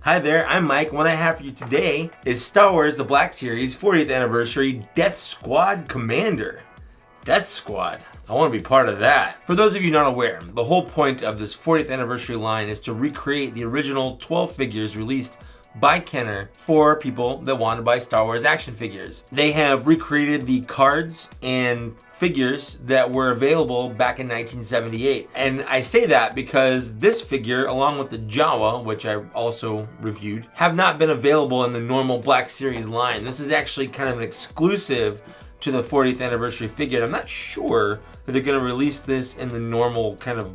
Hi there, I'm Mike. What I have for you today is Star Wars The Black Series 40th Anniversary Death Squad Commander. Death Squad. I want to be part of that. For those of you not aware, the whole point of this 40th anniversary line is to recreate the original 12 figures released by Kenner for people that want to buy Star Wars action figures. They have recreated the cards and figures that were available back in 1978. And I say that because this figure, along with the Jawa, which I also reviewed, have not been available in the normal Black Series line. This is actually kind of an exclusive to the 40th anniversary figure. And I'm not sure that they're going to release this in the normal kind of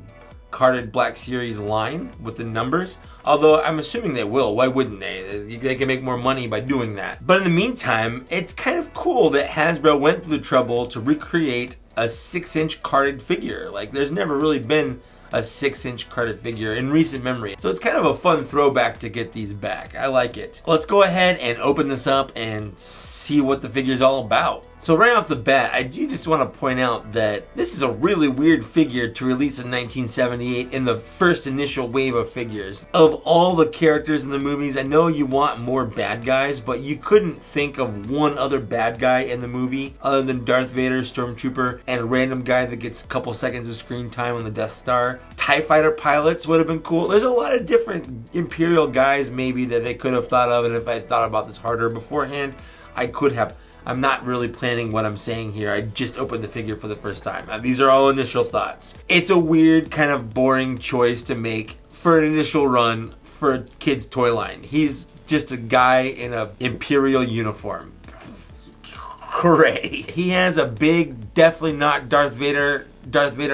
carded Black Series line with the numbers, although I'm assuming they will. Why wouldn't they? They can make more money by doing that. But in the meantime, it's kind of cool that Hasbro went through the trouble to recreate a 6-inch carded figure. Like, there's never really been a 6-inch carded figure in recent memory. So it's kind of a fun throwback to get these back. I like it. Let's go ahead and open this up and see what the figure's all about. So right off the bat, I do just want to point out that this is a really weird figure to release in 1978 in the first initial wave of figures. Of all the characters in the movies, I know you want more bad guys, but you couldn't think of one other bad guy in the movie other than Darth Vader, Stormtrooper, and a random guy that gets a couple seconds of screen time on the Death Star. TIE fighter pilots would have been cool. There's a lot of different Imperial guys maybe that they could have thought of, and if I thought about this harder beforehand, I could have. I'm not really planning what I'm saying here. I just opened the figure for the first time. These are all initial thoughts. It's a weird, kind of boring choice to make for an initial run for a kid's toy line. He's just a guy in an Imperial uniform. Hooray. He has a big, definitely not Darth Vader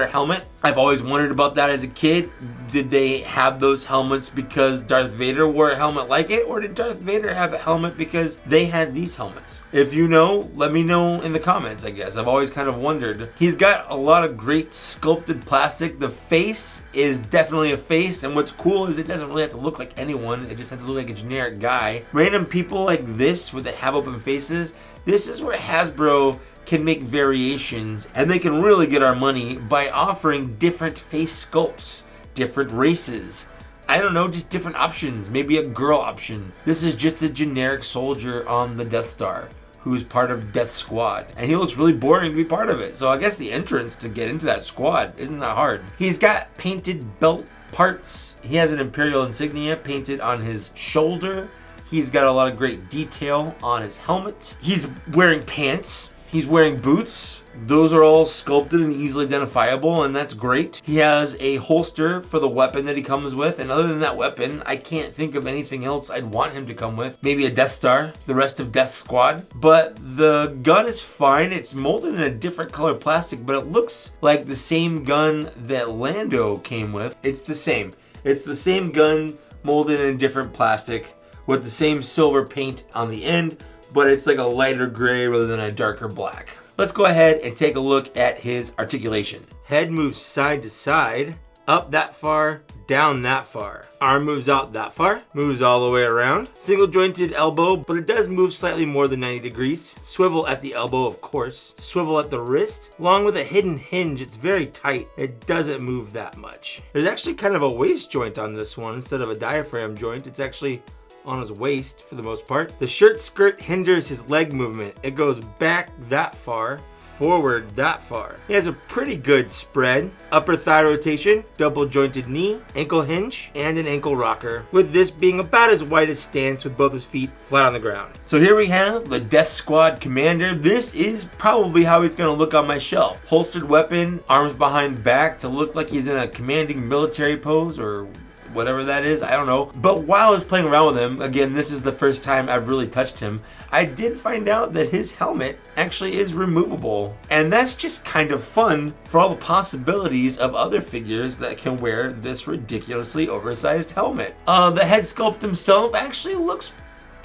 helmet. I've always wondered about that as a kid. Did they have those helmets because Darth Vader wore a helmet like it, or did Darth Vader have a helmet because they had these helmets? If you know, let me know in the comments, I guess. I've always kind of wondered. He's got a lot of great sculpted plastic. The face is definitely a face, and what's cool is it doesn't really have to look like anyone. It just has to look like a generic guy. Random people like this with the have open faces, this is where Hasbro can make variations, and they can really get our money by offering different face sculpts, different races. I don't know, just different options. Maybe a girl option. This is just a generic soldier on the Death Star who's part of Death Squad, and he looks really boring to be part of it. So I guess the entrance to get into that squad isn't that hard. He's got painted belt parts. He has an Imperial insignia painted on his shoulder. He's got a lot of great detail on his helmet. He's wearing pants. He's wearing boots. Those are all sculpted and easily identifiable, and that's great. He has a holster for the weapon that he comes with, and other than that weapon, I can't think of anything else I'd want him to come with. Maybe a Death Star, the rest of Death Squad. But the gun is fine. It's molded in a different color plastic, but it looks like the same gun that Lando came with. It's the same. It's the same gun molded in a different plastic with the same silver paint on the end, but it's like a lighter gray rather than a darker black. Let's go ahead and take a look at his articulation. Head moves side to side, up that far, down that far. Arm moves out that far, moves all the way around. Single jointed elbow, but it does move slightly more than 90 degrees. Swivel at the elbow, of course. Swivel at the wrist. Along with a hidden hinge, it's very tight. It doesn't move that much. There's actually kind of a waist joint on this one instead of a diaphragm joint. It's actually on his waist for the most part. The shirt skirt hinders his leg movement. It goes back that far, forward that far. He has a pretty good spread. Upper thigh rotation, double jointed knee, ankle hinge, and an ankle rocker, with this being about as wide as stance with both his feet flat on the ground. So here we have the Death Squad Commander. This is probably how he's gonna look on my shelf. Holstered weapon, arms behind back to look like he's in a commanding military pose or whatever that is, I don't know. But while I was playing around with him, again, this is the first time I've really touched him, I did find out that his helmet actually is removable. And that's just kind of fun for all the possibilities of other figures that can wear this ridiculously oversized helmet. The head sculpt himself actually looks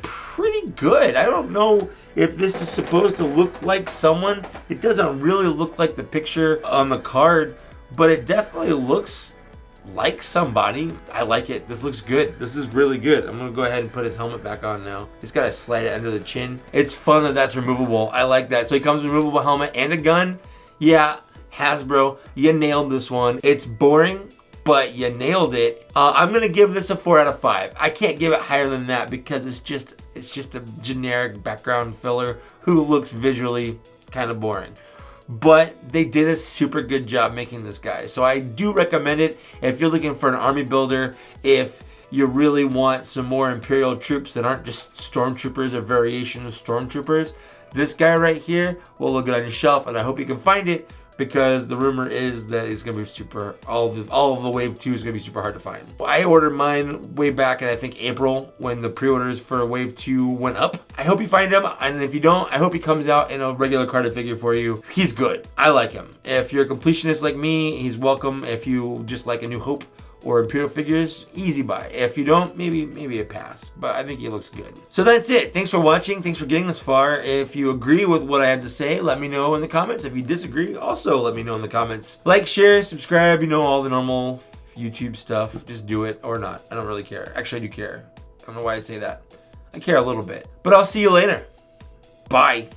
pretty good. I don't know if this is supposed to look like someone. It doesn't really look like the picture on the card, but it definitely looks like somebody. I like it. This looks good. This is really good. I'm gonna go ahead and put his helmet back on now. Just gotta slide it under the chin. It's fun that that's removable. I like that. So he comes with a removable helmet and a gun. Yeah, Hasbro, you nailed this one. It's boring, but you nailed it. I'm gonna give this a 4 out of 5. I can't give it higher than that because it's just a generic background filler who looks visually kind of boring. But they did a super good job making this guy. So I do recommend it if you're looking for an army builder, if you really want some more Imperial troops that aren't just stormtroopers or variation of stormtroopers. This guy right here will look good on your shelf, and I hope you can find it, because the rumor is that it's gonna be super, all of the Wave 2 is gonna be super hard to find. I ordered mine way back in, I think, April, when the pre-orders for Wave 2 went up. I hope you find him, and if you don't, I hope he comes out in a regular carded figure for you. He's good. I like him. If you're a completionist like me, he's welcome. If you just like A New Hope or Imperial figures, easy buy. If you don't, maybe a pass, but I think he looks good. So that's it. Thanks for watching. Thanks for getting this far. If you agree with what I have to say, let me know in the comments. If you disagree, also let me know in the comments. Like, share, subscribe, all the normal YouTube stuff. Just do it or not. I don't really care. Actually, I do care. I don't know why I say that. I care a little bit. But I'll see you later. Bye.